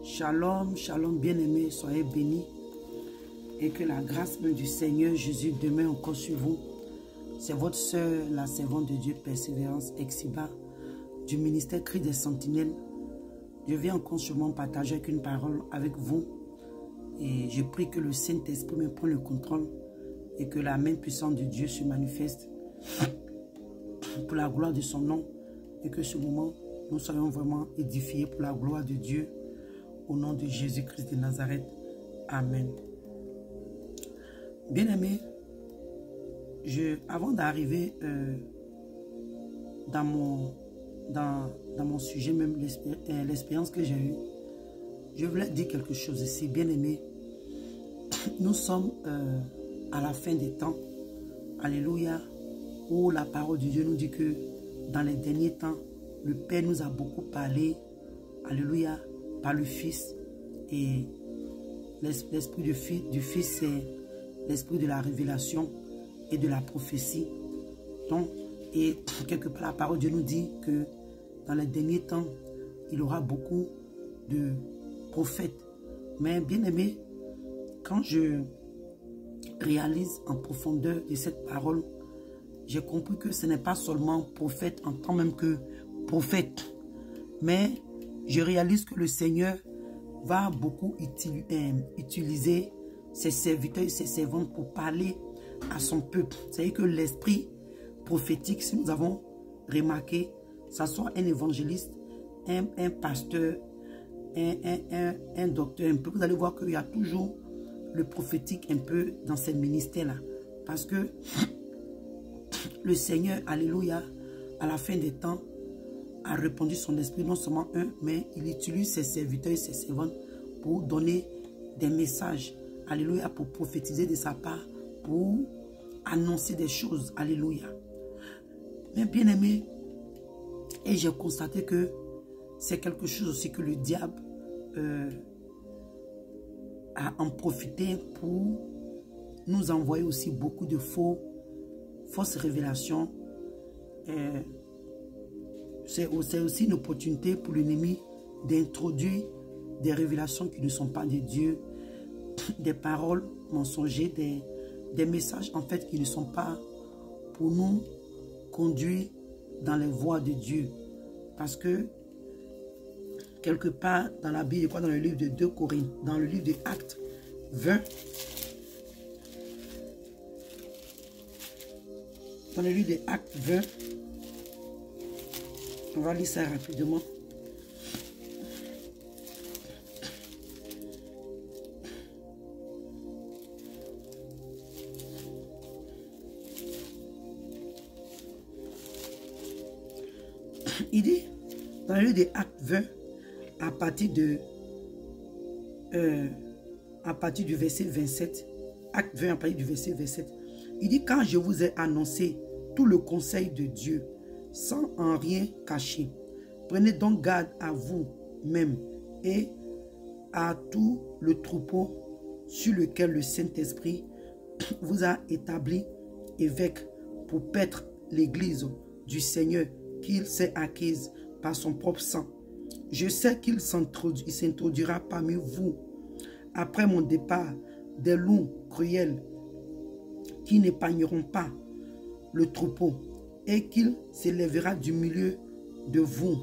Shalom, shalom bien-aimés, soyez bénis et que la grâce même du Seigneur Jésus demeure encore sur vous. C'est votre sœur, la servante de Dieu, Persévérance Exiba, du ministère Cri des Sentinelles. Je viens encore sûrement partager avec une parole avec vous et je prie que le Saint-Esprit me prenne le contrôle et que la main puissante de Dieu se manifeste pour la gloire de son nom et que ce moment, nous soyons vraiment édifiés pour la gloire de Dieu. Au nom de Jésus-Christ de Nazareth. Amen. Bien-aimés, avant d'arriver dans mon sujet, même l'expérience que j'ai eue, je voulais dire quelque chose ici. Bien-aimés, nous sommes à la fin des temps. Alléluia. Où la parole de Dieu nous dit que dans les derniers temps, le Père nous a beaucoup parlé. Alléluia. Par le Fils, et l'esprit du Fils, c'est l'esprit de la révélation et de la prophétie. Donc, et quelque part la parole de Dieu nous dit que dans les derniers temps, il y aura beaucoup de prophètes. Mais bien aimé, quand je réalise en profondeur de cette parole, j'ai compris que ce n'est pas seulement prophète en tant même que prophète, mais je réalise que le Seigneur va beaucoup utiliser ses serviteurs et ses servantes pour parler à son peuple. C'est-à-dire que l'esprit prophétique, si nous avons remarqué, ça soit un évangéliste, un pasteur, un docteur, un peu, vous allez voir qu'il y a toujours le prophétique un peu dans ces ministères-là. Parce que le Seigneur, alléluia, à la fin des temps, a répandu son esprit, non seulement mais il utilise ses serviteurs et ses servantes pour donner des messages, alléluia, pour prophétiser de sa part, pour annoncer des choses, alléluia. Mais bien aimé, et j'ai constaté que c'est quelque chose aussi que le diable a en profité pour nous envoyer aussi beaucoup de fausses révélations. C'est aussi une opportunité pour l'ennemi d'introduire des révélations qui ne sont pas de Dieu, des paroles mensongères, des messages en fait qui ne sont pas pour nous conduire dans les voies de Dieu. Parce que quelque part dans la Bible, je crois dans le livre de 2 Corinthiens, dans le livre de Actes 20, dans le livre de Actes 20, on va lire ça rapidement. Il dit, dans le livre de Actes 20, à partir du verset 27, Actes 20 à partir du verset 27, il dit, quand je vous ai annoncé tout le conseil de Dieu, sans en rien cacher. Prenez donc garde à vous-même et à tout le troupeau sur lequel le Saint-Esprit vous a établi évêque pour paître l'église du Seigneur qu'il s'est acquise par son propre sang. Je sais qu'il s'introduira parmi vous après mon départ des loups cruels qui n'épargneront pas le troupeau, et qu'il s'élèvera du milieu de vous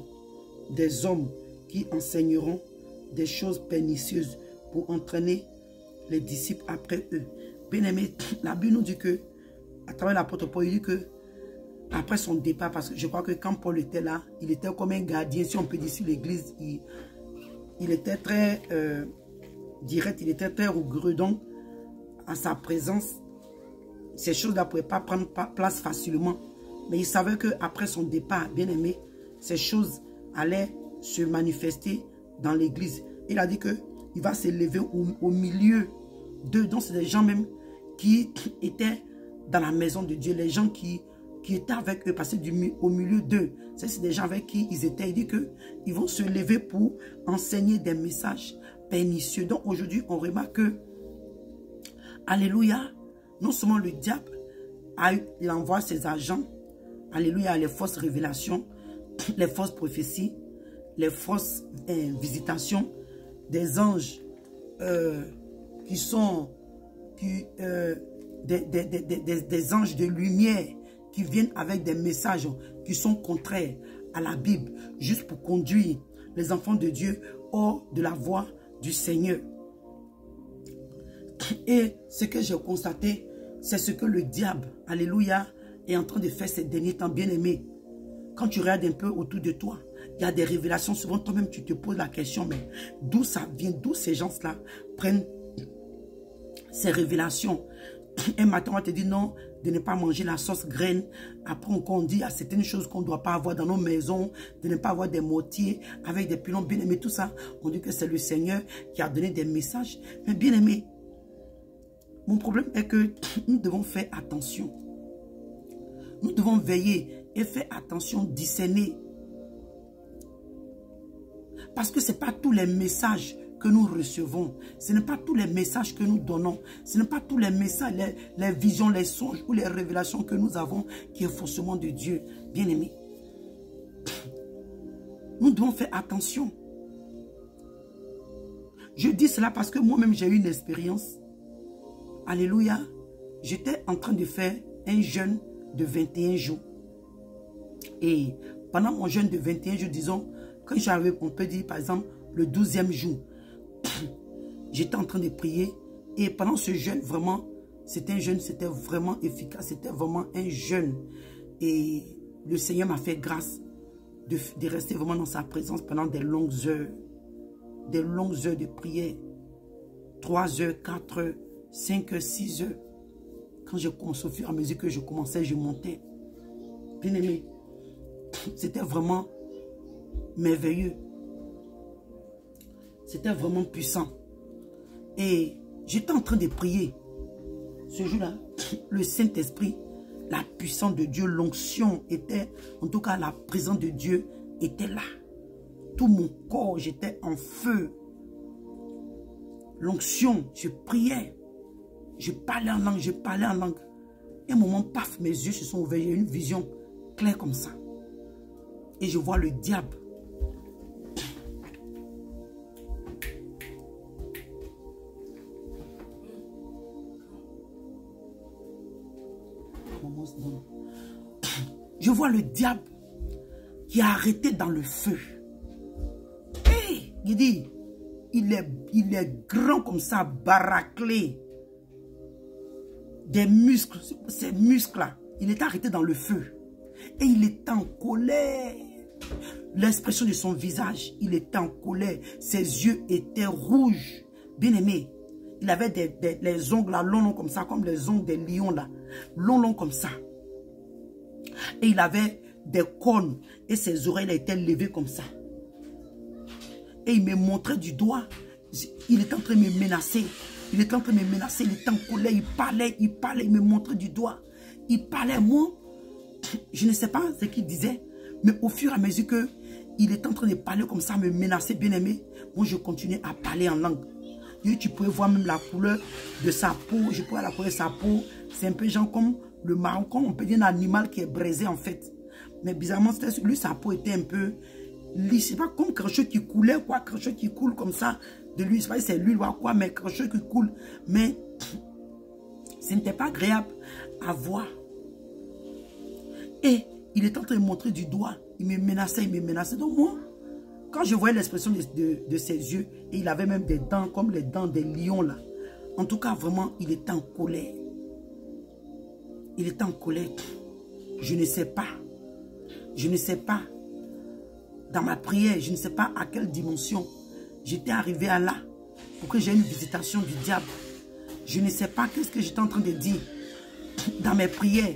des hommes qui enseigneront des choses pernicieuses pour entraîner les disciples après eux. Bien-aimé, la Bible nous dit que, à travers l'apôtre Paul, il dit que, après son départ, parce que je crois que quand Paul était là, il était comme un gardien, si on peut dire, sur l'église, il était très direct, il était très rigoureux, donc, à sa présence, ces choses-là ne pouvaient pas prendre place facilement. Mais il savait qu'après son départ, bien aimé, ces choses allaient se manifester dans l'église. Il a dit qu'il va s'élever au milieu d'eux. Donc, c'est des gens même qui étaient dans la maison de Dieu. Les gens qui étaient avec eux, passaient au milieu d'eux. C'est des gens avec qui ils étaient. Il dit qu'ils vont se lever pour enseigner des messages pernicieux. Donc, aujourd'hui, on remarque que, alléluia, non seulement le diable, il envoie ses agents, alléluia, les fausses révélations, les fausses prophéties, les fausses visitations, des anges qui sont des anges de lumière qui viennent avec des messages qui sont contraires à la Bible, juste pour conduire les enfants de Dieu hors de la voie du Seigneur. Et ce que j'ai constaté, c'est ce que le diable, alléluia, est en train de faire ces derniers temps, bien aimé. Quand tu regardes un peu autour de toi, il y a des révélations. Souvent, toi-même, tu te poses la question, mais d'où ça vient? D'où ces gens-là prennent ces révélations? Un matin, on va te dire non, de ne pas manger la sauce graine. Après, on dit à certaines choses qu'on ne doit pas avoir dans nos maisons, de ne pas avoir des mortiers avec des pilons bien aimés. Tout ça, on dit que c'est le Seigneur qui a donné des messages. Mais bien aimé, mon problème est que nous devons faire attention. Nous devons veiller et faire attention, discerner. Parce que ce n'est pas tous les messages que nous recevons. Ce n'est pas tous les messages que nous donnons. Ce n'est pas tous les messages, les visions, les songes ou les révélations que nous avons qui est forcément de Dieu. Bien aimé. Nous devons faire attention. Je dis cela parce que moi-même j'ai eu une expérience. Alléluia. J'étais en train de faire un jeûne de 21 jours. Et pendant mon jeûne de 21 jours, disons, quand j'avais, on peut dire par exemple, le 12e jour, j'étais en train de prier. Et pendant ce jeûne, vraiment, c'était un jeûne, c'était vraiment efficace. C'était vraiment un jeûne. Et le Seigneur m'a fait grâce de rester vraiment dans sa présence pendant des longues heures. Des longues heures de prière. 3 heures, 4 heures, 5 heures, 6 heures. Quand je commençais, au fur et à mesure que je commençais, je montais. Bien aimé, c'était vraiment merveilleux. C'était vraiment puissant. Et j'étais en train de prier. Ce jour-là, le Saint-Esprit, la puissance de Dieu, l'onction était, en tout cas la présence de Dieu était là. Tout mon corps, j'étais en feu. L'onction, je priais. Je parlais en langue, je parlais en langue. Et à un moment, paf, mes yeux se sont ouverts. J'ai eu une vision claire comme ça. Et je vois le diable. Je vois le diable qui est arrêté dans le feu. Hey, il dit, il est grand comme ça, baraclé. Des muscles, ces muscles-là, il est arrêté dans le feu. Et il est en colère. L'expression de son visage, il était en colère. Ses yeux étaient rouges. Bien aimé. Il avait les ongles là, longs comme ça, comme les ongles des lions là. Longs comme ça. Et il avait des cornes. Et ses oreilles étaient levées comme ça. Et il me montrait du doigt. Il était en train de me menacer. Il était en train de me menacer. Il était en colère. Il parlait. Il me montrait du doigt. Il parlait. Moi, je ne sais pas ce qu'il disait. Mais au fur et à mesure qu'il était en train de parler comme ça, me menacer, bien aimé, moi je continuais à parler en langue. Et tu pouvais voir même la couleur de sa peau. Je pouvais voir la couleur de sa peau. C'est un peu genre comme le marocain. On peut dire un animal qui est braisé en fait. Mais bizarrement, lui, sa peau était un peu lisse. Je sais pas, comme quelque chose qui coulait, quoi. Quelque chose qui coule comme ça de lui. Je sais pas si c'est l'huile ou quoi, mais quelque chose qui coule. Mais ce n'était pas agréable à voir. Et il est en train de montrer du doigt. Il me menaçait, il me menaçait. Donc moi, quand je voyais l'expression de ses yeux, et il avait même des dents comme les dents des lions là. En tout cas, vraiment, il était en colère. Il était en colère. Je ne sais pas. Je ne sais pas. Dans ma prière, je ne sais pas à quelle dimension j'étais arrivé à là pour que j'ai une visitation du diable. Je ne sais pas qu'est-ce que j'étais en train de dire dans mes prières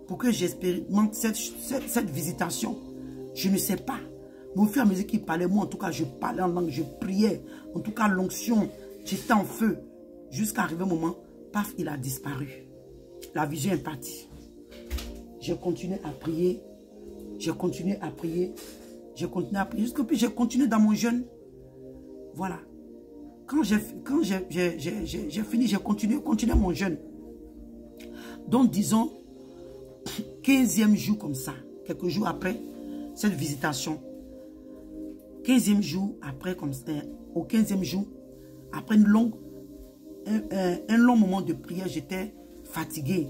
pour que j'expérimente cette visitation. Je ne sais pas. Mais au fur et à mesure qu'il parlait, moi en tout cas, je parlais en langue, je priais. En tout cas, l'onction, j'étais en feu. Jusqu'à arriver au moment, paf, il a disparu. La vision est partie. J'ai continué à prier. J'ai continué à prier. J'ai continué à prier. Jusqu'à puis j'ai continué dans mon jeûne. Voilà. Quand j'ai fini, j'ai continué mon jeûne. Donc, disons, 15e jour comme ça, quelques jours après cette visitation, 15e jour, après, comme c'était au 15e jour, après un long moment de prière, j'étais fatigué.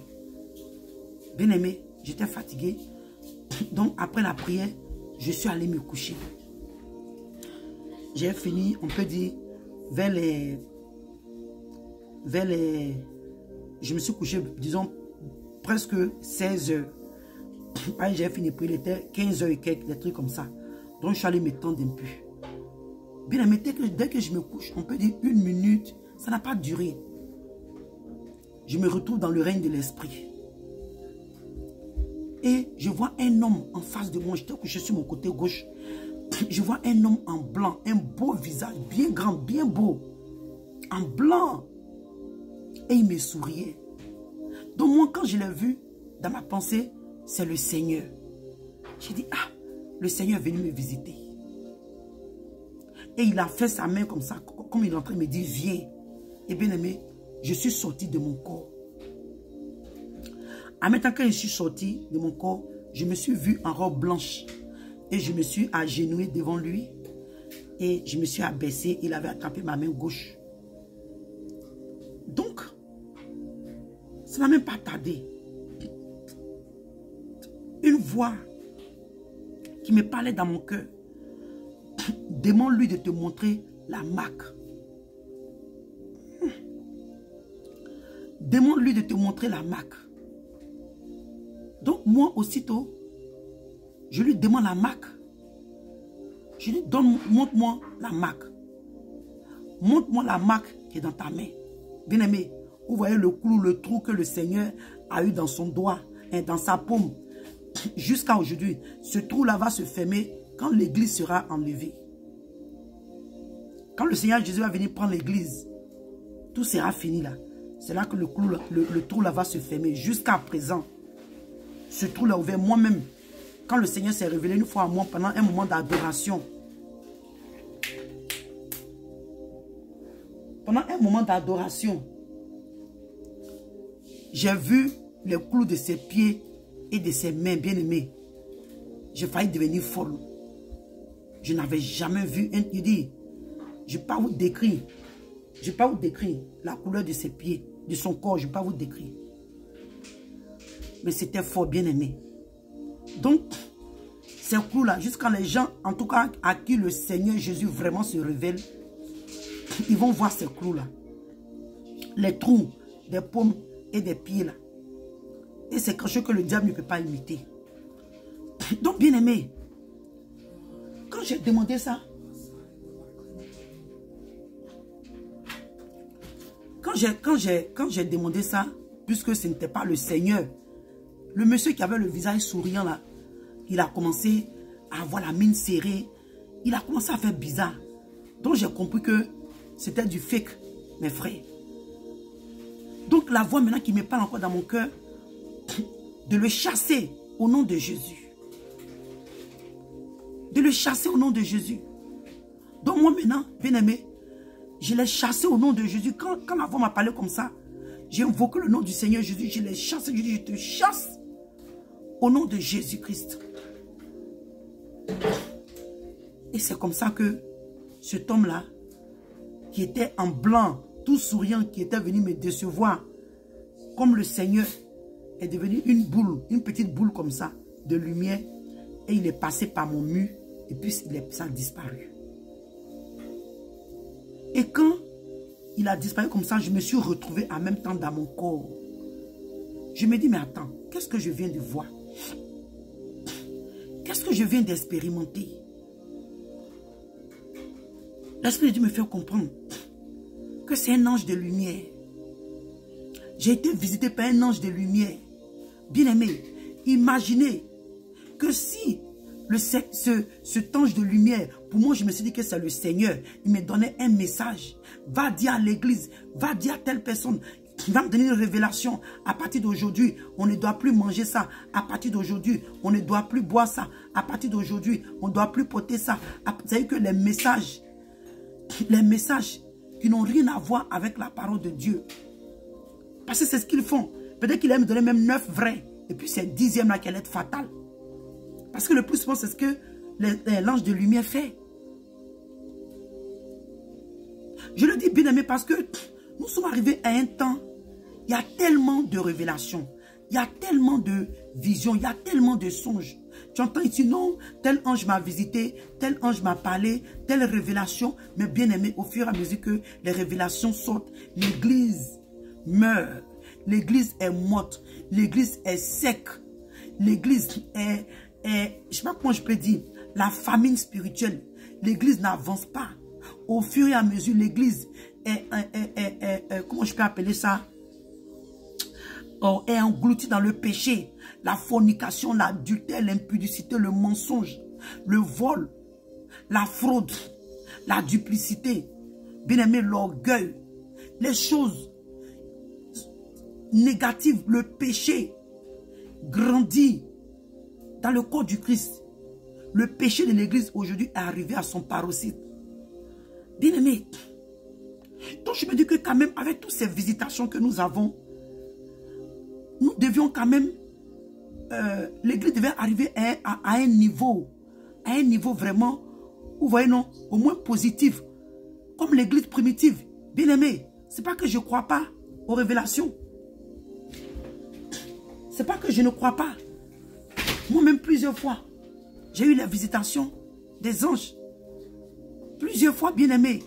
Bien aimé, j'étais fatigué. Donc, après la prière, je suis allé me coucher. J'ai fini, on peut dire, vers les... Je me suis couché, disons, presque 16 heures. J'ai fini de prier, il était 15 heures et quelques, des trucs comme ça. Donc, je suis allé me tendre un peu. Bien aimé, dès que je me couche, on peut dire 1 minute, ça n'a pas duré. Je me retrouve dans le règne de l'esprit. Et je vois un homme en face de moi. J'étais couché sur mon côté gauche. Je vois un homme en blanc, un beau visage, bien grand, bien beau. En blanc. Et il me souriait. Donc moi, quand je l'ai vu, dans ma pensée, c'est le Seigneur. J'ai dit, ah, le Seigneur est venu me visiter. Et il a fait sa main comme ça, comme il est en train de me dire, viens. Et bien aimé, je suis sorti de mon corps. En même temps, quand je suis sorti de mon corps, je me suis vu en robe blanche. Et je me suis agenouillé devant lui. Et je me suis abaissé. Il avait attrapé ma main gauche. Donc, ça n'a même pas tardé. Une voix qui me parlait dans mon cœur. Demande-lui de te montrer la marque. Demande-lui de te montrer la marque. Donc moi, aussitôt, je lui demande la marque. Je lui donne, montre-moi la marque. Montre-moi la marque qui est dans ta main. Bien aimé, vous voyez le clou, le trou que le Seigneur a eu dans son doigt, dans sa paume. Jusqu'à aujourd'hui, ce trou-là va se fermer quand l'église sera enlevée. Quand le Seigneur Jésus va venir prendre l'église, tout sera fini là. C'est là que le clou, le trou là va se fermer. Jusqu'à présent, ce trou là ouvert moi-même. Quand le Seigneur s'est révélé une fois à moi pendant un moment d'adoration. Pendant un moment d'adoration, j'ai vu les clous de ses pieds et de ses mains bien aimées. J'ai failli devenir folle. Je n'avais jamais vu un... Il dit, je ne vais pas vous décrire. Je ne vais pas vous décrire la couleur de ses pieds, de son corps. Je ne vais pas vous décrire. Mais c'était fort bien aimé. Donc, ces clous-là, jusqu'à les gens, en tout cas, à qui le Seigneur Jésus vraiment se révèle, ils vont voir ces clous-là. Les trous des paumes et des pieds là. Et c'est quelque chose que le diable ne peut pas imiter. Donc, bien aimé, quand j'ai demandé ça, quand j'ai demandé ça, puisque ce n'était pas le Seigneur, le monsieur qui avait le visage souriant là, il a commencé à avoir la mine serrée. Il a commencé à faire bizarre. Donc j'ai compris que c'était du fake, mes frères. Donc la voix maintenant qui me parle encore dans mon cœur, de le chasser au nom de Jésus. De le chasser au nom de Jésus. Donc moi maintenant, bien aimé, je l'ai chassé au nom de Jésus. Quand la voix m'a parlé comme ça, j'ai invoqué le nom du Seigneur Jésus. Je l'ai chassé. Je dis, je te chasse au nom de Jésus-Christ. Et c'est comme ça que cet homme-là, qui était en blanc, tout souriant, qui était venu me décevoir, comme le Seigneur, est devenu une boule, une petite boule comme ça, de lumière. Et il est passé par mon mur, et puis ça a disparu. Et quand il a disparu comme ça, je me suis retrouvé en même temps dans mon corps. Je me dis, mais attends, qu'est-ce que je viens de voir? Qu'est-ce que je viens d'expérimenter? L'Esprit de Dieu me fait comprendre que c'est un ange de lumière. J'ai été visité par un ange de lumière. Bien aimé, imaginez que si cet ange de lumière, pour moi je me suis dit que c'est le Seigneur, il me donnait un message. Va dire à l'église, va dire à telle personne, il va me donner une révélation. À partir d'aujourd'hui, on ne doit plus manger ça. À partir d'aujourd'hui, on ne doit plus boire ça. À partir d'aujourd'hui, on ne doit plus porter ça. Vous savez que les messages qui n'ont rien à voir avec la parole de Dieu. Parce que c'est ce qu'ils font. Peut-être qu'il aime me donner même 9 vrais. Et puis c'est 10e là qui allait être fatal. Parce que le plus souvent, c'est ce que l'ange de lumière fait. Je le dis bien aimé parce que nous sommes arrivés à un temps, il y a tellement de révélations, il y a tellement de visions, il y a tellement de songes. Tu entends ici, non, tel ange m'a visité, tel ange m'a parlé, telle révélation. Mais bien aimé, au fur et à mesure que les révélations sortent, l'église meurt. L'église est morte. L'église est sec. L'église est, je ne sais pas comment je peux dire, la famine spirituelle. L'église n'avance pas. Au fur et à mesure, l'église comment je peux appeler ça? Est engloutie dans le péché. La fornication, l'adultère, l'impudicité, le mensonge, le vol, la fraude, la duplicité, bien aimé, l'orgueil, les choses négatives, le péché grandit dans le corps du Christ. Le péché de l'église aujourd'hui est arrivé à son paroxysme. Bien aimé, donc je me dis que quand même, avec toutes ces visitations que nous avons, nous devions quand même, l'église devait arriver à un niveau vraiment, vous voyez non, au moins positif, comme l'église primitive. Bien aimé, c'est pas que je ne crois pas aux révélations. C'est pas que je ne crois pas. Moi-même, plusieurs fois, j'ai eu la visitation des anges. Plusieurs fois, bien aimé.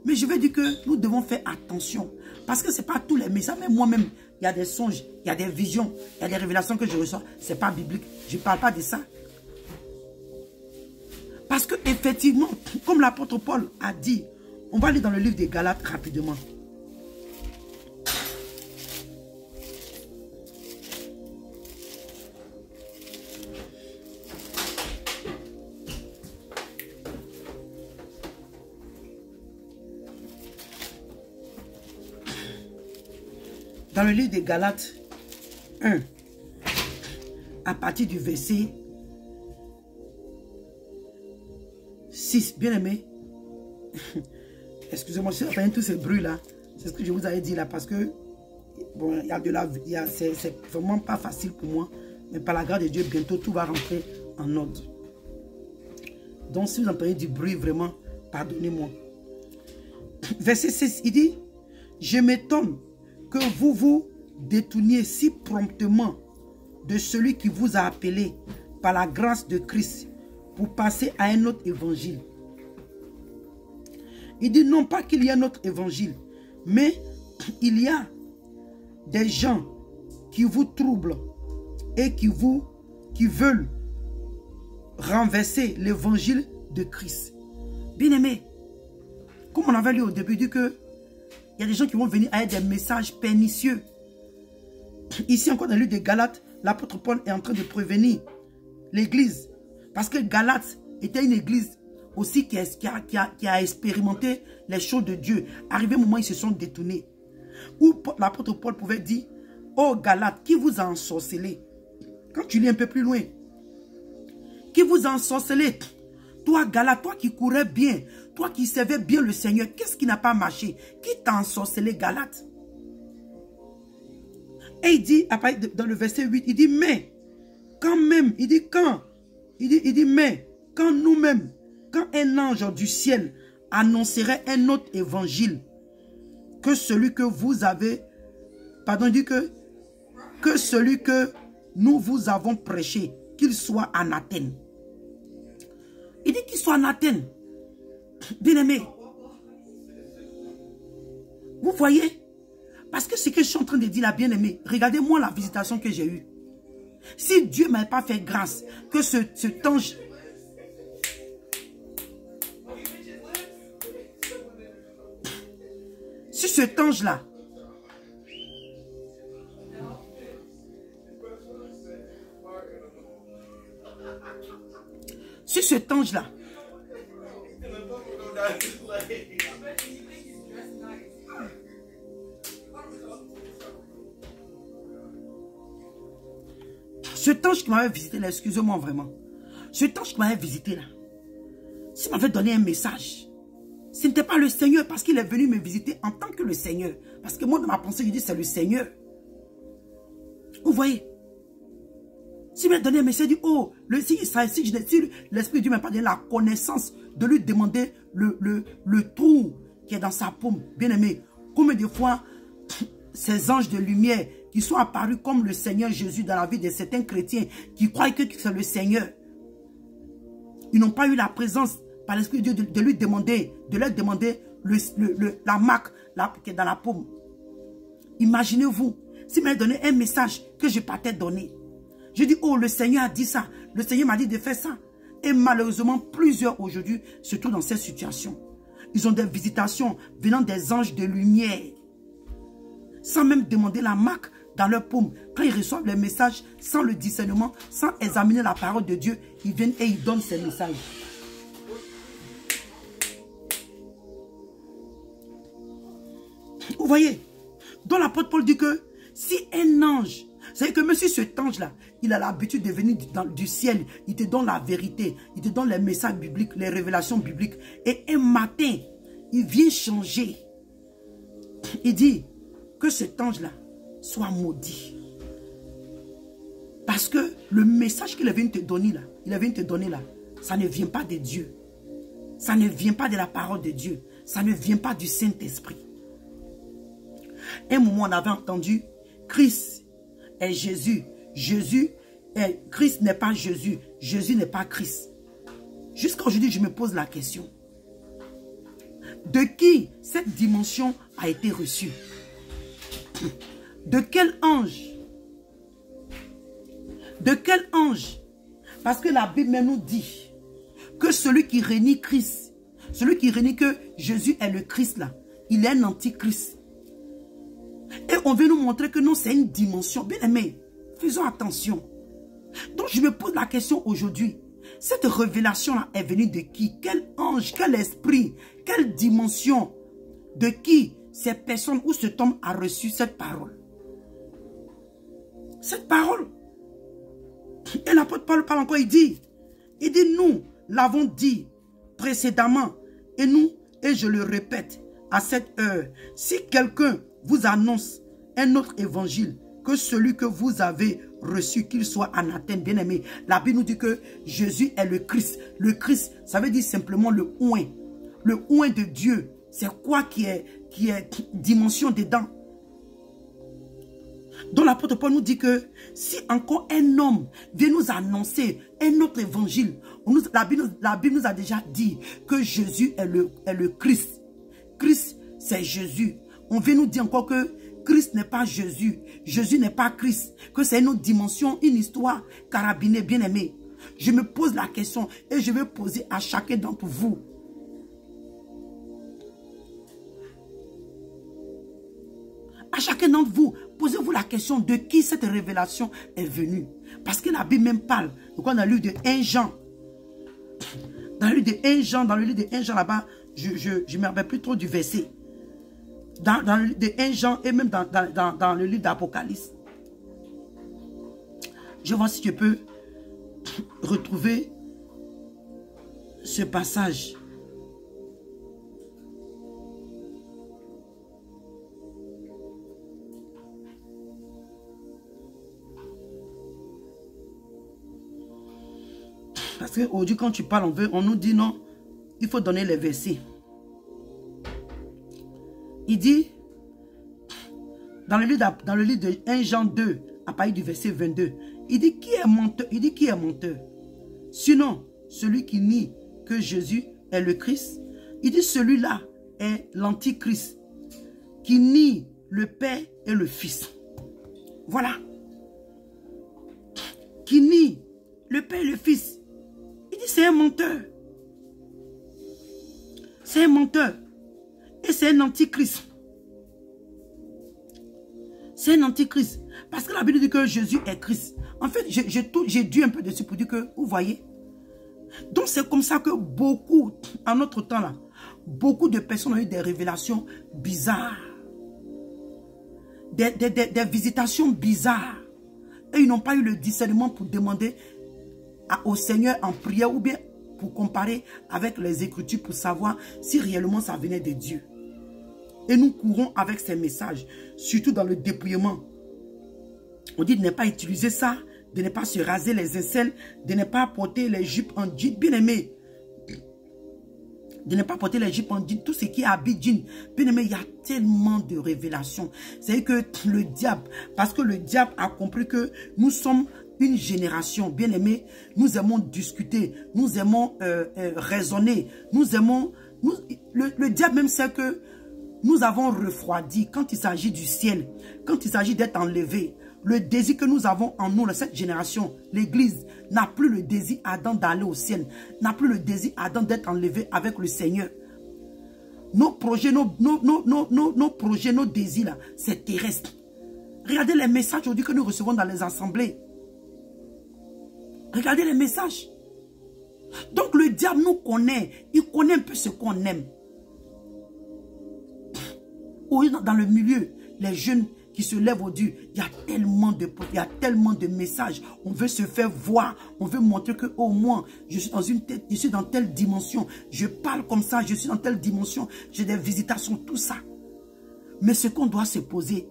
Mais je veux dire que nous devons faire attention. Parce que ce n'est pas tous les messages. Même moi-même, il y a des songes, il y a des visions, il y a des révélations que je reçois. Ce n'est pas biblique. Je ne parle pas de ça. Parce que effectivement, comme l'apôtre Paul a dit, on va aller dans le livre des Galates rapidement. Dans le livre des Galates 1, à partir du verset 6, bien aimé, excusez-moi, je suis en tous ces bruits là, c'est ce que je vous avais dit là, parce que, bon, il y a de la, c'est vraiment pas facile pour moi, mais par la grâce de Dieu, bientôt tout va rentrer en ordre. Donc si vous entendez du bruit, vraiment, pardonnez-moi. Verset 6, il dit, je m'étonne que vous vous détourniez si promptement de celui qui vous a appelé par la grâce de Christ pour passer à un autre évangile. Il dit non pas qu'il y a un autre évangile, mais il y a des gens qui vous troublent et qui veulent renverser l'évangile de Christ. Bien aimé, comme on avait lu au début, dit que il y a des gens qui vont venir avec des messages pernicieux. Ici encore dans le livre de Galates, l'apôtre Paul est en train de prévenir l'église. Parce que Galates était une église aussi qui a expérimenté les choses de Dieu. Arrivé un moment, ils se sont détournés. Où l'apôtre Paul pouvait dire, oh Galates, qui vous a ensorcelé? Quand tu lis un peu plus loin, qui vous a ensorcelé? Toi Galates, toi qui courais bien, toi qui servais bien le Seigneur, qu'est-ce qui n'a pas marché? Qui t'a ensorcelé, Galates? Et il dit, dans le verset 8, il dit, mais, quand même, il dit, quand? Il dit, mais, quand nous-mêmes, quand un ange du ciel annoncerait un autre évangile que celui que vous avez, pardon, il dit que celui que nous vous avons prêché, qu'il soit anathème. Il dit qu'il soit anathème. Bien aimé. Vous voyez? Parce que ce que je suis en train de dire là, bien aimé, regardez-moi la visitation que j'ai eue. Si Dieu ne m'avait pas fait grâce, que cet ange... Si cet ange-là... Si cet ange-là... Cet ange qui m'avait visité là, excusez-moi vraiment. Cet ange qui m'avait visité là, s'il m'avait donné un message, ce n'était pas le Seigneur parce qu'il est venu me visiter en tant que le Seigneur. Parce que moi, dans ma pensée, je dis c'est le Seigneur. Vous voyez? S'il m'a donné un message, il dit, oh, si l'Esprit de Dieu m'a pas donné la connaissance de lui demander le trou qui est dans sa paume. Bien aimé, combien de fois ces anges de lumière qui sont apparus comme le Seigneur Jésus dans la vie de certains chrétiens qui croient que c'est le Seigneur. Ils n'ont pas eu la présence par l'Esprit de Dieu de lui demander, de leur demander la marque qui est dans la paume. Imaginez-vous, s'il m'avait donné un message que je partais donner. Je dis, oh, le Seigneur a dit ça. Le Seigneur m'a dit de faire ça. Et malheureusement, plusieurs aujourd'hui se trouvent dans cette situation. Ils ont des visitations venant des anges de lumière. Sans même demander la marque dans leur paume. Quand ils reçoivent les messages, sans le discernement, sans examiner la parole de Dieu, ils viennent et ils donnent ces messages. Vous voyez? Donc l'apôtre Paul dit que si un ange, c'est que même si cet ange-là, il a l'habitude de venir du ciel, il te donne la vérité, il te donne les messages bibliques, les révélations bibliques, et un matin, il vient changer. Il dit que cet ange-là soit maudit. Parce que le message qu'il vient te donner là, ça ne vient pas de Dieu. Ça ne vient pas de la parole de Dieu. Ça ne vient pas du Saint-Esprit. Un moment, on avait entendu Christ est Jésus. Christ n'est pas Jésus. Jésus n'est pas Christ. Jusqu'à aujourd'hui, je me pose la question. De qui cette dimension a été reçue? De quel ange? De quel ange? Parce que la Bible même nous dit que celui qui renie Christ, celui qui renie que Jésus est le Christ là, il est un antichrist. Et on veut nous montrer que non, c'est une dimension. Bien aimé, faisons attention. Donc je me pose la question aujourd'hui. Cette révélation-là est venue de qui? Quel ange, quel esprit, quelle dimension? De qui cette personne ou cet homme a reçu cette parole? Cette parole. Et l'apôtre Paul parle encore, il dit, nous l'avons dit précédemment, et je le répète à cette heure, si quelqu'un vous annonce un autre évangile que celui que vous avez reçu, qu'il soit anathème, bien aimé. La Bible nous dit que Jésus est le Christ. Le Christ, ça veut dire simplement le oint. Le oint de Dieu. C'est quoi qui est dimension dedans? Donc l'apôtre Paul nous dit que si encore un homme vient nous annoncer un autre évangile, la Bible nous a déjà dit que Jésus est le Christ. Christ, c'est Jésus. On vient nous dire encore que Christ n'est pas Jésus. Jésus n'est pas Christ. Que c'est une autre dimension, une histoire carabinée, bien aimée. Je me pose la question et je vais poser à chacun d'entre vous. À chacun d'entre vous, posez-vous la question de qui cette révélation est venue. Parce que la Bible même parle. Donc on a lu de 1 Jean. Dans le livre de 1 Jean, là-bas, je ne me rappelle plus trop du verset. Dans le livre de 1 Jean et même dans le livre d'Apocalypse. Je vois si je peux retrouver ce passage. Parce qu'aujourd'hui, quand tu parles, on nous dit non, il faut donner les versets. Il dit, dans le livre de 1 Jean 2, à partir du verset 22, il dit qui est menteur? Il dit qui est menteur? Sinon, celui qui nie que Jésus est le Christ. Il dit celui-là est l'antichrist, qui nie le Père et le Fils. Voilà. Qui nie le Père et le Fils. Il dit c'est un menteur. C'est un menteur. Et c'est un antichrist. C'est un antichrist. Parce que la Bible dit que Jésus est Christ. En fait, j'ai dû un peu dessus pour dire que, vous voyez. Donc c'est comme ça que beaucoup, en notre temps là, beaucoup de personnes ont eu des révélations bizarres. Des visitations bizarres. Et ils n'ont pas eu le discernement pour demander au Seigneur en prière ou bien pour comparer avec les Écritures pour savoir si réellement ça venait de Dieu. Et nous courons avec ces messages, surtout dans le dépouillement. On dit de ne pas utiliser ça, de ne pas se raser les aisselles, de ne pas porter les jupes en jean. Bien aimé, de ne pas porter les jupes en jean, tout ce qui habite jean. Bien aimé, il y a tellement de révélations. C'est que le diable, parce que le diable a compris que nous sommes une génération, bien aimé, nous aimons discuter, nous aimons raisonner, nous aimons... le diable même sait que nous avons refroidi quand il s'agit du ciel, quand il s'agit d'être enlevé. Le désir que nous avons en nous, cette génération, l'église, n'a plus le désir ardent d'aller au ciel, n'a plus le désir ardent d'être enlevé avec le Seigneur. Nos projets, nos projets, nos désirs, c'est terrestre. Regardez les messages aujourd'hui que nous recevons dans les assemblées. Regardez les messages. Donc le diable nous connaît, il connaît un peu ce qu'on aime. Oui, dans le milieu, les jeunes qui se lèvent au Dieu, il y a tellement de messages. On veut se faire voir, on veut montrer que au moins je suis dans telle dimension, je parle comme ça, je suis dans telle dimension, j'ai des visitations, tout ça. Mais ce qu'on doit se poser,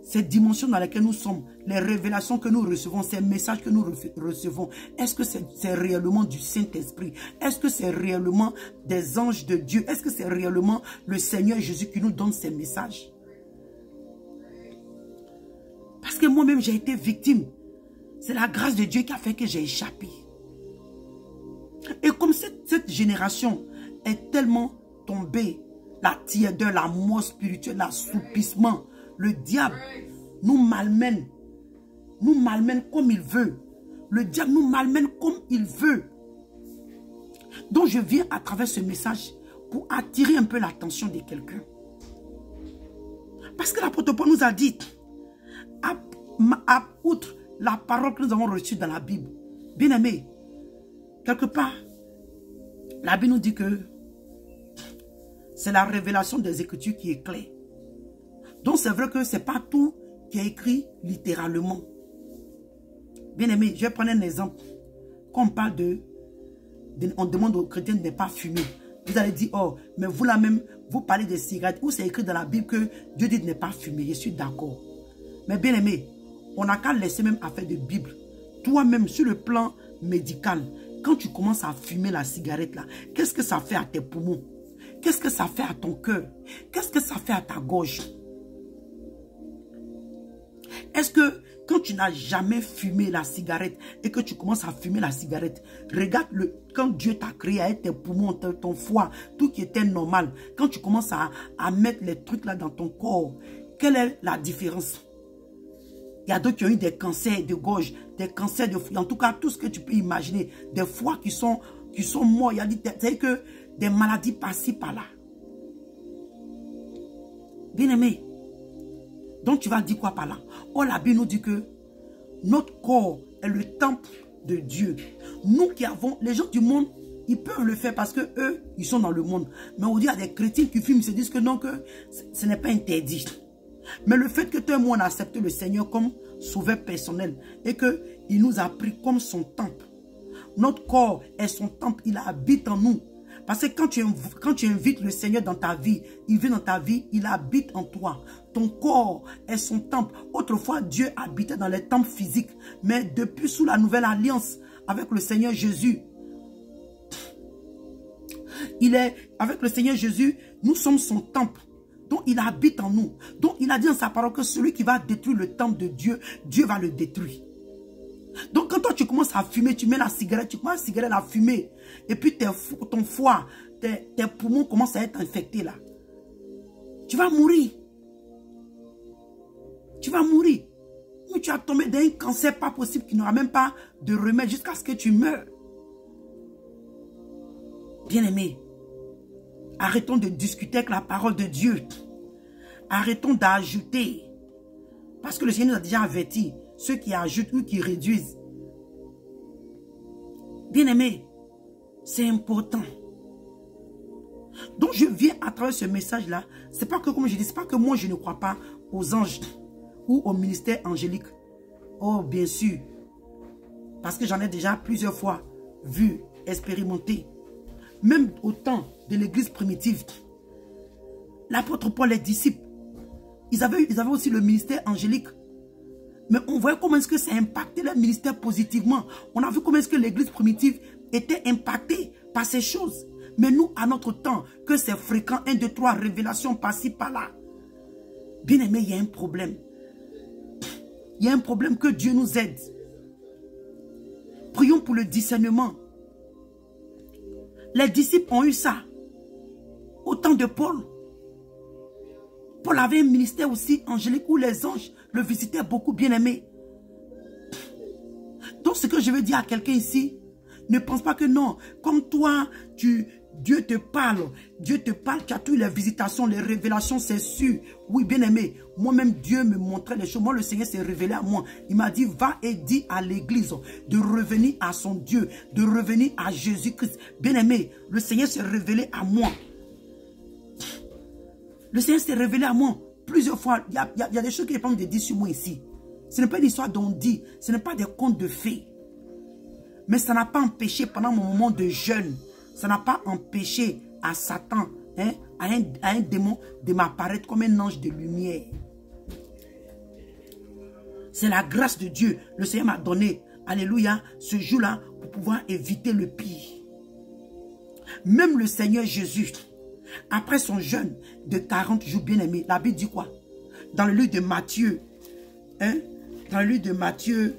cette dimension dans laquelle nous sommes, les révélations que nous recevons, ces messages que nous recevons, est-ce que c'est réellement du Saint-Esprit? Est-ce que c'est réellement des anges de Dieu? Est-ce que c'est réellement le Seigneur Jésus qui nous donne ces messages? Parce que moi-même, j'ai été victime. C'est la grâce de Dieu qui a fait que j'ai échappé. Et comme cette génération est tellement tombée, la tiédeur, la mort spirituelle, l'assoupissement, le diable nous malmène comme il veut. Le diable nous malmène comme il veut. Donc je viens à travers ce message pour attirer un peu l'attention de quelqu'un. Parce que l'apôtre Paul nous a dit, outre la parole que nous avons reçue dans la Bible, bien aimé, quelque part, la Bible nous dit que c'est la révélation des Écritures qui est claire. Donc c'est vrai que ce n'est pas tout qui est écrit littéralement. Bien aimé, je vais prendre un exemple. Quand on parle on demande aux chrétiens de ne pas fumer. Vous allez dire, oh, mais vous là même, vous parlez des cigarettes, où c'est écrit dans la Bible que Dieu dit de ne pas fumer. Je suis d'accord. Mais bien aimé, on n'a qu'à laisser même affaire de Bible. Toi-même, sur le plan médical, quand tu commences à fumer la cigarette là, qu'est-ce que ça fait à tes poumons? Qu'est-ce que ça fait à ton cœur? Qu'est-ce que ça fait à ta gorge? Est-ce que quand tu n'as jamais fumé la cigarette et que tu commences à fumer la cigarette, regarde quand Dieu t'a créé avec tes poumons, ton foie, tout qui était normal, quand tu commences à mettre les trucs là dans ton corps, quelle est la différence? Il y a d'autres qui ont eu des cancers de gorge, des cancers de foie, en tout cas tout ce que tu peux imaginer, des foies qui sont morts, il y a c'est que des maladies par-ci par-là. Bien aimé, donc tu vas dire quoi par là? Oh, la Bible nous dit que notre corps est le temple de Dieu. Nous qui avons, les gens du monde, ils peuvent le faire parce que eux, ils sont dans le monde. Mais on dit à des chrétiens qui fument, ils se disent que non, que ce n'est pas interdit. Mais le fait que toi et moi, on a accepté le Seigneur comme sauveur personnel et qu'il nous a pris comme son temple. Notre corps est son temple, il habite en nous. Parce que quand tu invites le Seigneur dans ta vie, il vient dans ta vie, il habite en toi. Ton corps est son temple. Autrefois, Dieu habitait dans les temples physiques. Mais depuis sous la nouvelle alliance avec le Seigneur Jésus, avec le Seigneur Jésus, nous sommes son temple. Donc il habite en nous. Donc il a dit dans sa parole que celui qui va détruire le temple de Dieu, Dieu va le détruire. Donc quand toi tu commences à fumer, tu mets la cigarette, tu commences la cigarette à fumer, et puis ton foie, tes poumons commencent à être infectés là. Tu vas mourir. Tu vas mourir. Mais tu as tombé dans un cancer pas possible qui n'aura même pas de remède jusqu'à ce que tu meurs. Bien-aimé, arrêtons de discuter avec la parole de Dieu. Arrêtons d'ajouter. Parce que le Seigneur nous a déjà averti. Ceux qui ajoutent ou qui réduisent. Bien-aimé, c'est important. Donc je viens à travers ce message-là. C'est pas que, comme je dis, c'est pas que moi je ne crois pas aux anges ou au ministère angélique. Oh, bien sûr. Parce que j'en ai déjà plusieurs fois vu, expérimenté. Même au temps de l'église primitive, l'apôtre Paul, les disciples, ils avaient aussi le ministère angélique. Mais on voyait comment est-ce que ça impactait leur ministère positivement. On a vu comment est-ce que l'église primitive était impactée par ces choses. Mais nous, à notre temps, que c'est fréquent, 1, 2, 3, révélations par-ci, par-là. Bien aimé, il y a un problème. Il y a un problème, que Dieu nous aide. Prions pour le discernement. Les disciples ont eu ça. Au temps de Paul. Paul avait un ministère aussi angélique où les anges le visitaient beaucoup, bien aimé. Donc ce que je veux dire à quelqu'un ici, ne pense pas que non, comme toi, Dieu te parle, tu as toutes les visitations, les révélations, c'est sûr. Oui, bien aimé, moi-même Dieu me montrait les choses, moi le Seigneur s'est révélé à moi. Il m'a dit, va et dis à l'église de revenir à son Dieu, de revenir à Jésus-Christ. Bien aimé, le Seigneur s'est révélé à moi. Le Seigneur s'est révélé à moi plusieurs fois. Il y a des choses qui dépendent de dire sur moi ici. Ce n'est pas une histoire d'on dit, ce n'est pas des contes de fées. Mais ça n'a pas empêché pendant mon moment de jeûne, ça n'a pas empêché à Satan, hein, à un démon de m'apparaître comme un ange de lumière. C'est la grâce de Dieu. Le Seigneur m'a donné, alléluia, ce jour-là pour pouvoir éviter le pire. Même le Seigneur Jésus, après son jeûne de 40 jours, bien aimé, la Bible dit quoi? Dans le livre de Matthieu, hein, dans le livre de Matthieu,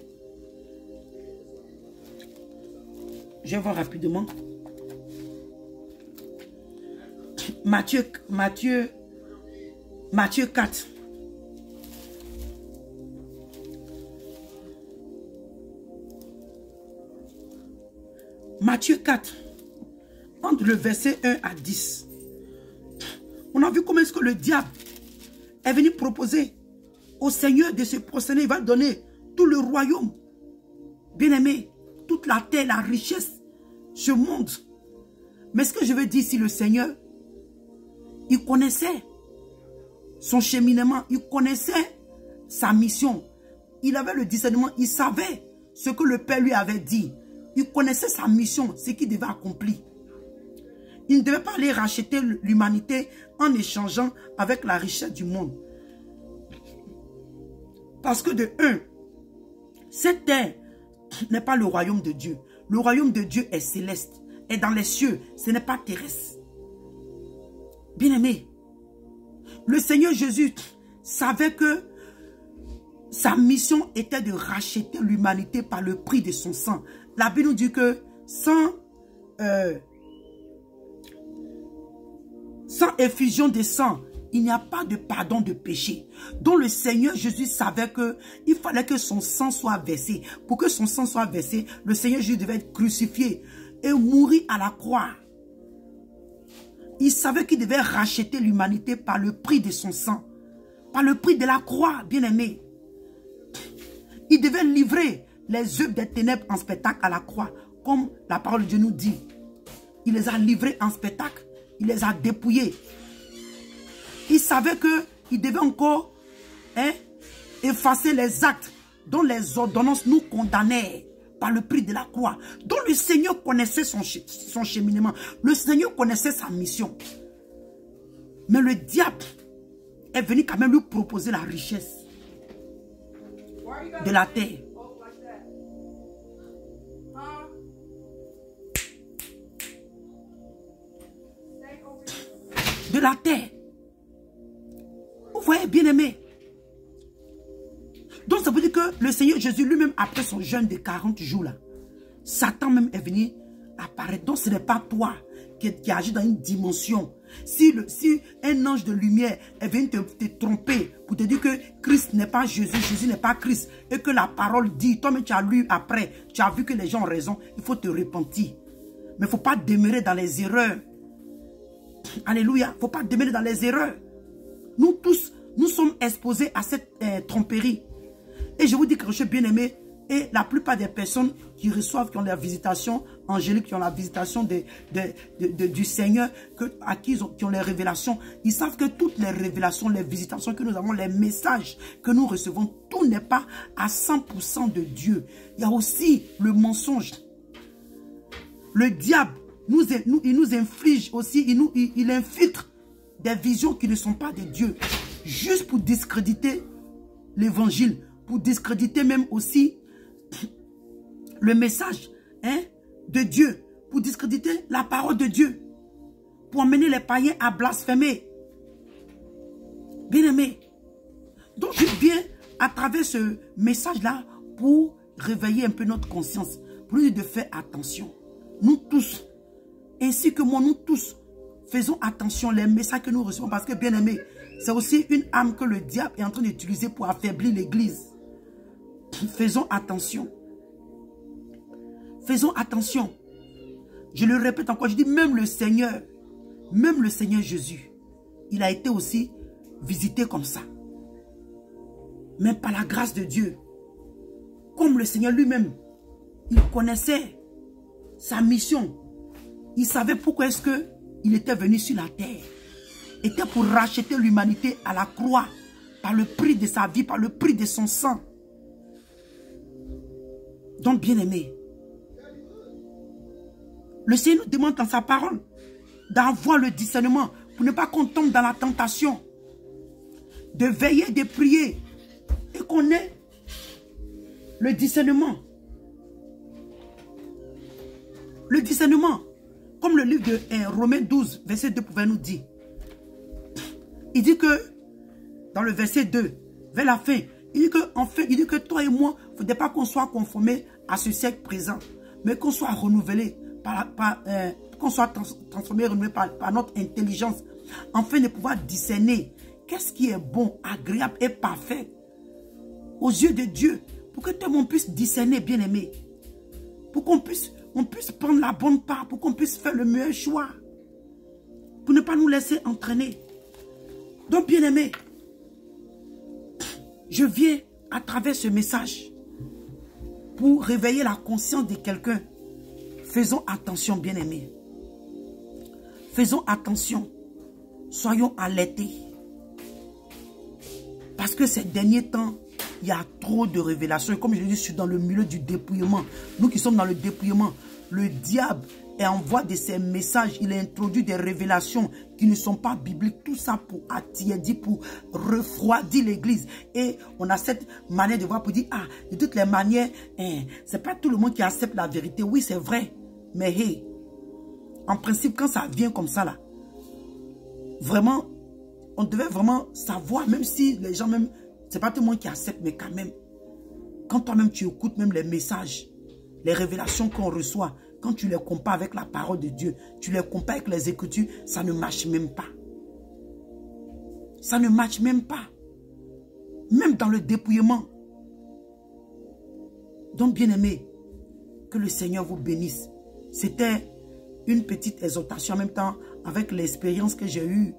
je vais voir rapidement. Matthieu 4. Matthieu 4. Entre le verset 1 à 10. On a vu comment est-ce que le diable est venu proposer au Seigneur de se prosterner. Il va donner tout le royaume. Bien aimé, toute la terre, la richesse, ce monde. Mais ce que je veux dire ici, le Seigneur, il connaissait son cheminement, il connaissait sa mission. Il avait le discernement, il savait ce que le Père lui avait dit. Il connaissait sa mission, ce qu'il devait accomplir. Il ne devait pas aller racheter l'humanité en échangeant avec la richesse du monde. Parce que de un, cette terre n'est pas le royaume de Dieu. Le royaume de Dieu est céleste, est dans les cieux, ce n'est pas terrestre. Bien-aimé, le Seigneur Jésus savait que sa mission était de racheter l'humanité par le prix de son sang. La Bible nous dit que sans effusion de sang, il n'y a pas de pardon de péché. Donc le Seigneur Jésus savait qu'il fallait que son sang soit versé. Pour que son sang soit versé, le Seigneur Jésus devait être crucifié et mourir à la croix. Il savait qu'il devait racheter l'humanité par le prix de son sang. Par le prix de la croix, bien-aimé. Il devait livrer les œuvres des ténèbres en spectacle à la croix. Comme la parole de Dieu nous dit. Il les a livrés en spectacle. Il les a dépouillés. Il savait qu'il devait encore effacer les actes dont les ordonnances nous condamnaient par le prix de la croix. Donc le Seigneur connaissait son cheminement. Le Seigneur connaissait sa mission. Mais le diable est venu quand même lui proposer la richesse de la terre. De la terre. Vous voyez, bien aimé. Donc ça veut dire que le Seigneur Jésus lui-même, après son jeûne de 40 jours là, Satan même est venu apparaître. Donc ce n'est pas toi qui agis dans une dimension. Si un ange de lumière est venu te tromper pour te dire que Christ n'est pas Jésus, Jésus n'est pas Christ, et que la parole dit, toi-même tu as lu après, tu as vu que les gens ont raison, il faut te repentir. Mais il ne faut pas demeurer dans les erreurs. Alléluia, il ne faut pas demeurer dans les erreurs. Nous tous, nous sommes exposés à cette tromperie. Et je vous dis que je suis bien aimé. Et la plupart des personnes qui reçoivent, qui ont la visitation angélique, qui ont la visitation du Seigneur, qui ont les révélations, ils savent que toutes les révélations, les visitations que nous avons, les messages que nous recevons, tout n'est pas à 100% de Dieu. Il y a aussi le mensonge. Le diable, il nous inflige aussi, il infiltre des visions qui ne sont pas de Dieu, juste pour discréditer l'évangile, pour discréditer même aussi le message de Dieu, pour discréditer la parole de Dieu. pour amener les païens à blasphémer. Bien-aimé, donc je viens à travers ce message-là pour réveiller un peu notre conscience, pour nous dire de faire attention. Nous tous, ainsi que moi, nous tous, faisons attention les messages que nous recevons parce que, bien-aimé, c'est aussi une arme que le diable est en train d'utiliser pour affaiblir l'église. Faisons attention. Faisons attention. Je le répète encore, je dis même le Seigneur Jésus, il a été aussi visité comme ça. Mais par la grâce de Dieu, comme le Seigneur lui-même, il connaissait sa mission. Il savait pourquoi est-ce qu'il était venu sur la terre. Était pour racheter l'humanité à la croix, par le prix de sa vie, par le prix de son sang. Donc, bien-aimé, le Seigneur nous demande dans sa parole d'avoir le discernement pour ne pas qu'on tombe dans la tentation, de veiller, de prier et qu'on ait le discernement. Le discernement, comme le livre de Romains 12, verset 2 pouvait nous dire. Il dit que, dans le verset 2, vers la fin, il dit que, en fait, il dit que toi et moi, il ne faudrait pas qu'on soit conformés à ce siècle présent, mais qu'on soit renouvelés, qu'on soit transformés, renouvelés par notre intelligence, afin de pouvoir discerner qu'est-ce qui est bon, agréable et parfait aux yeux de Dieu, pour que tout le monde puisse discerner, bien-aimé, pour qu'on puisse prendre la bonne part, pour qu'on puisse faire le meilleur choix, pour ne pas nous laisser entraîner. Donc, bien-aimé, je viens à travers ce message pour réveiller la conscience de quelqu'un. Faisons attention, bien-aimés. Faisons attention. Soyons alertés. Parce que ces derniers temps, il y a trop de révélations. Et comme je l'ai dit, je suis dans le milieu du dépouillement. Nous qui sommes dans le dépouillement, le diable envoie de ces messages. Il a introduit des révélations qui ne sont pas bibliques. Tout ça pour attirer, pour refroidir l'église. Et on a cette manière de voir pour dire, ah, de toutes les manières, c'est pas tout le monde qui accepte la vérité. Oui, c'est vrai. Mais hey, en principe, quand ça vient comme ça là, vraiment, on devait vraiment savoir, même si les gens même, c'est pas tout le monde qui accepte, mais quand même, quand toi-même tu écoutes même les messages, les révélations qu'on reçoit, quand tu les compares avec la parole de Dieu, tu les compares avec les Écritures, ça ne marche même pas. Ça ne marche même pas. Même dans le dépouillement. Donc, bien-aimés, que le Seigneur vous bénisse. C'était une petite exhortation en même temps avec l'expérience que j'ai eue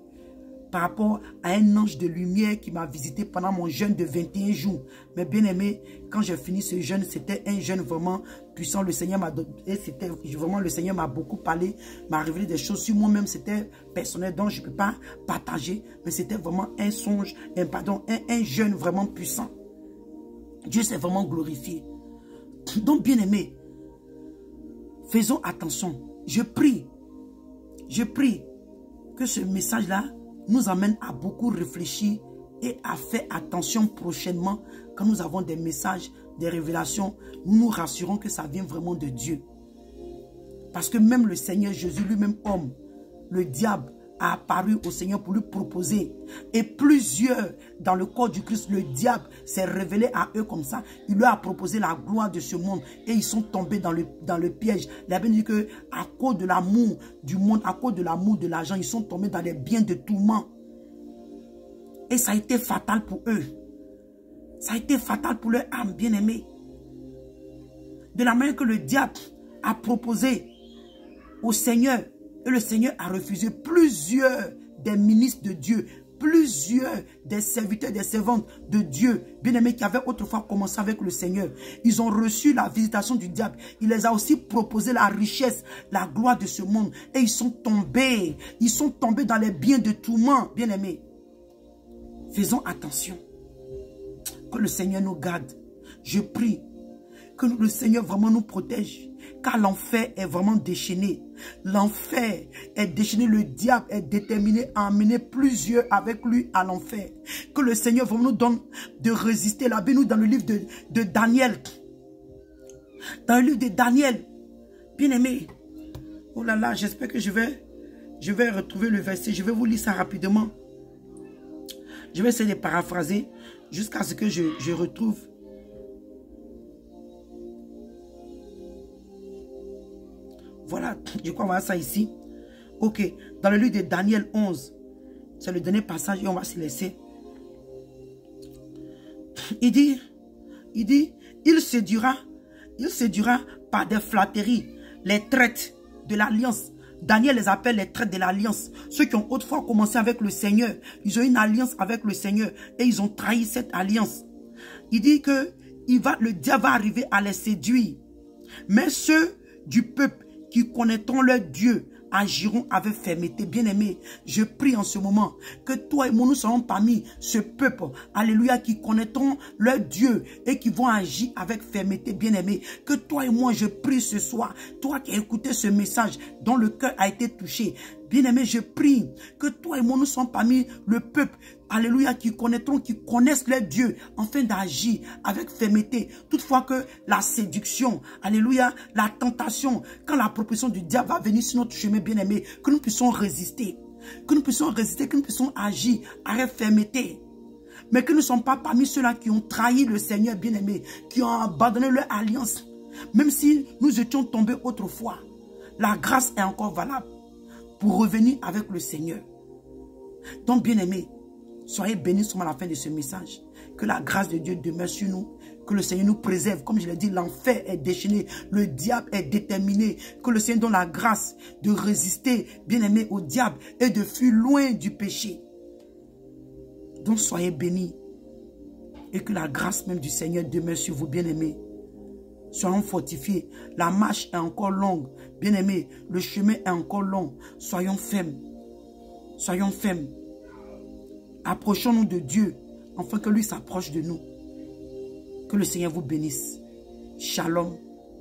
par rapport à un ange de lumière qui m'a visité pendant mon jeûne de 21 jours. Mais bien aimé, quand j'ai fini ce jeûne, c'était un jeûne vraiment puissant. Le Seigneur m'a donné, et c'était vraiment, le Seigneur m'a beaucoup parlé, m'a révélé des choses sur moi-même. C'était personnel, donc je ne peux pas partager. Mais c'était vraiment un songe, un jeûne vraiment puissant. Dieu s'est vraiment glorifié. Donc bien aimé, faisons attention. Je prie que ce message-là nous amène à beaucoup réfléchir et à faire attention prochainement quand nous avons des messages, des révélations. Nous nous rassurons que ça vient vraiment de Dieu. Parce que même le Seigneur Jésus, lui-même homme, le diable a apparu au Seigneur pour lui proposer. Et plusieurs dans le corps du Christ, le diable s'est révélé à eux comme ça. Il leur a proposé la gloire de ce monde et ils sont tombés dans le piège. La Bible dit que à cause de l'amour du monde, à cause de l'amour de l'argent, ils sont tombés dans les biens de tourment. Et ça a été fatal pour eux. Ça a été fatal pour leur âme, bien-aimée. De la manière que le diable a proposé au Seigneur, et le Seigneur a refusé, plusieurs des ministres de Dieu, plusieurs des serviteurs, des servantes de Dieu, bien-aimés, qui avaient autrefois commencé avec le Seigneur. Ils ont reçu la visitation du diable. Il les a aussi proposé la richesse, la gloire de ce monde. Et ils sont tombés. Ils sont tombés dans les biens de tourment, bien-aimés. Faisons attention. Que le Seigneur nous garde. Je prie que le Seigneur vraiment nous protège. Car l'enfer est vraiment déchaîné. L'enfer est déchaîné. Le diable est déterminé à emmener plusieurs avec lui à l'enfer. Que le Seigneur vraiment nous donne de résister. La Bible nous dans le livre de Daniel. Dans le livre de Daniel. Bien aimé. Oh là là, j'espère que je vais Je vais retrouver le verset. Je vais vous lire ça rapidement. Je vais essayer de paraphraser jusqu'à ce que je retrouve. Voilà, je crois voir ça ici. Ok, dans le livre de Daniel 11, c'est le dernier passage et on va se laisser. Il dit, il séduira par des flatteries les traites de l'alliance. Daniel les appelle les traites de l'alliance. Ceux qui ont autrefois commencé avec le Seigneur, ils ont une alliance avec le Seigneur et ils ont trahi cette alliance. Il dit que le diable va arriver à les séduire. Mais ceux du peuple qui connaîtront leur Dieu agiront avec fermeté. Bien-aimés, je prie en ce moment que toi et moi, nous serons parmi ce peuple, alléluia, qui connaîtront leur Dieu et qui vont agir avec fermeté. Bien-aimés, que toi et moi, je prie ce soir, toi qui as écouté ce message, dont le cœur a été touché, bien-aimés, je prie que toi et moi, nous sommes parmi le peuple, alléluia, qui connaissent leur Dieu, afin d'agir avec fermeté. Toutefois que la séduction, alléluia, la tentation, quand la proposition du diable va venir sur notre chemin, bien-aimé, que nous puissions résister, que nous puissions agir avec fermeté. Mais que nous ne sommes pas parmi ceux-là qui ont trahi le Seigneur, bien-aimé, qui ont abandonné leur alliance. Même si nous étions tombés autrefois, la grâce est encore valable pour revenir avec le Seigneur. Donc, bien-aimés, soyez bénis à la fin de ce message. Que la grâce de Dieu demeure sur nous. Que le Seigneur nous préserve. Comme je l'ai dit, l'enfer est déchaîné. Le diable est déterminé. Que le Seigneur donne la grâce de résister, bien-aimés, au diable et de fuir loin du péché. Donc soyez bénis. Et que la grâce même du Seigneur demeure sur vous, bien-aimés. Soyons fortifiés. La marche est encore longue. Bien-aimés, le chemin est encore long. Soyons fermes. Soyons fermes. Approchons-nous de Dieu, afin que lui s'approche de nous. Que le Seigneur vous bénisse. Shalom,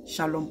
shalom.